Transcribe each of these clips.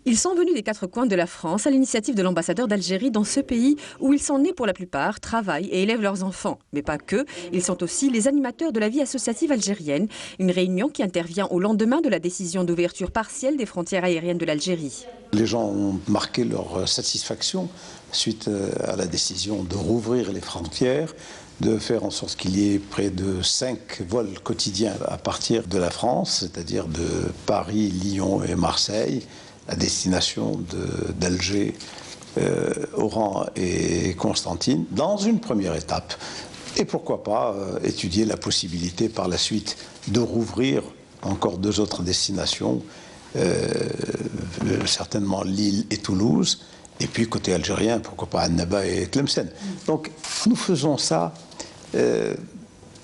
Ils sont venus des quatre coins de la France à l'initiative de l'ambassadeur d'Algérie dans ce pays où ils sont nés pour la plupart, travaillent et élèvent leurs enfants. Mais pas que, ils sont aussi les animateurs de la vie associative algérienne. Une réunion qui intervient au lendemain de la décision d'ouverture partielle des frontières aériennes de l'Algérie. Les gens ont marqué leur satisfaction suite à la décision de rouvrir les frontières, de faire en sorte qu'il y ait près de 5 vols quotidiens à partir de la France, c'est-à-dire de Paris, Lyon et Marseille, à destination d'Alger, Oran et Constantine, dans une première étape. Et pourquoi pas étudier la possibilité par la suite de rouvrir encore 2 autres destinations, certainement Lille et Toulouse, et puis côté algérien, pourquoi pas Annaba et Tlemcen. Donc nous faisons ça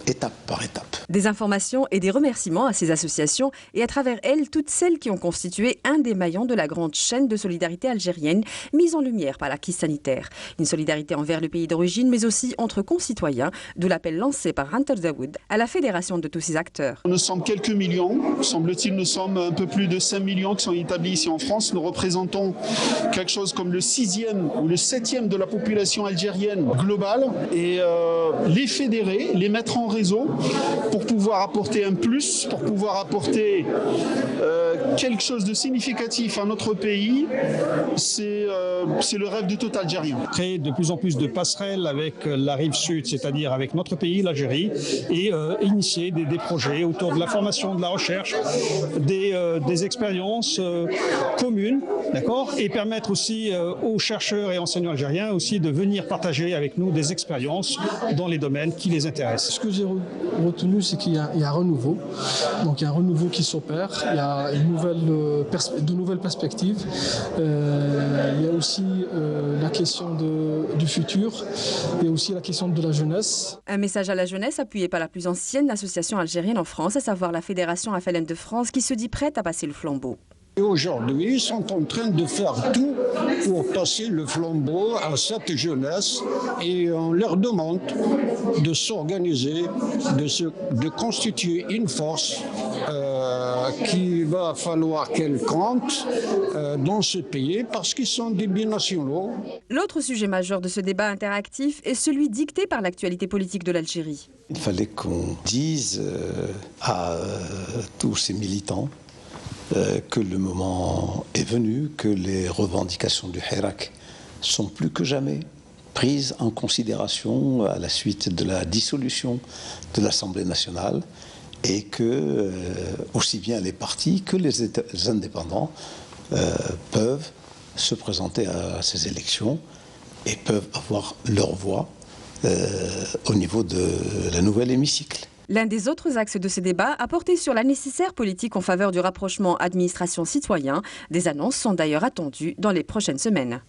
étape par étape. Des informations et des remerciements à ces associations et à travers elles, toutes celles qui ont constitué un des maillons de la grande chaîne de solidarité algérienne mise en lumière par la crise sanitaire. Une solidarité envers le pays d'origine, mais aussi entre concitoyens, d'où l'appel lancé par Hunter Dawood à la fédération de tous ces acteurs. Nous sommes quelques millions, semble-t-il nous sommes un peu plus de 5 millions qui sont établis ici en France. Nous représentons quelque chose comme le 6e ou le 7e de la population algérienne globale et les fédérer, les mettre en réseau pour pouvoir apporter un plus, pour pouvoir apporter quelque chose de significatif à notre pays, c'est le rêve de tout Algérien. Créer de plus en plus de passerelles avec la rive sud, c'est-à-dire avec notre pays, l'Algérie, et initier des projets autour de la formation, de la recherche, des expériences communes, d'accord, et permettre aussi aux chercheurs et enseignants algériens aussi de venir partager avec nous des expériences dans les domaines qui les intéressent. Ce que j'ai retenu, c'est qu'il y a un renouveau. Donc il y a un renouveau qui s'opère, il y a de nouvelles perspectives. Il y a aussi la question du futur, il y a aussi la question de la jeunesse. Un message à la jeunesse appuyé par la plus ancienne association algérienne en France, à savoir la Fédération FLN de France, qui se dit prête à passer le flambeau. Aujourd'hui, ils sont en train de faire tout pour passer le flambeau à cette jeunesse et on leur demande de s'organiser, de constituer une force qu'il va falloir qu'elle compte dans ce pays parce qu'ils sont des binationaux. L'autre sujet majeur de ce débat interactif est celui dicté par l'actualité politique de l'Algérie. Il fallait qu'on dise à tous ces militants que le moment est venu, que les revendications du Hirak sont plus que jamais prises en considération à la suite de la dissolution de l'Assemblée nationale et que aussi bien les partis que les indépendants peuvent se présenter à ces élections et peuvent avoir leur voix au niveau de la nouvelle hémicycle. L'un des autres axes de ce débat a porté sur la nécessaire politique en faveur du rapprochement administration-citoyen. Des annonces sont d'ailleurs attendues dans les prochaines semaines.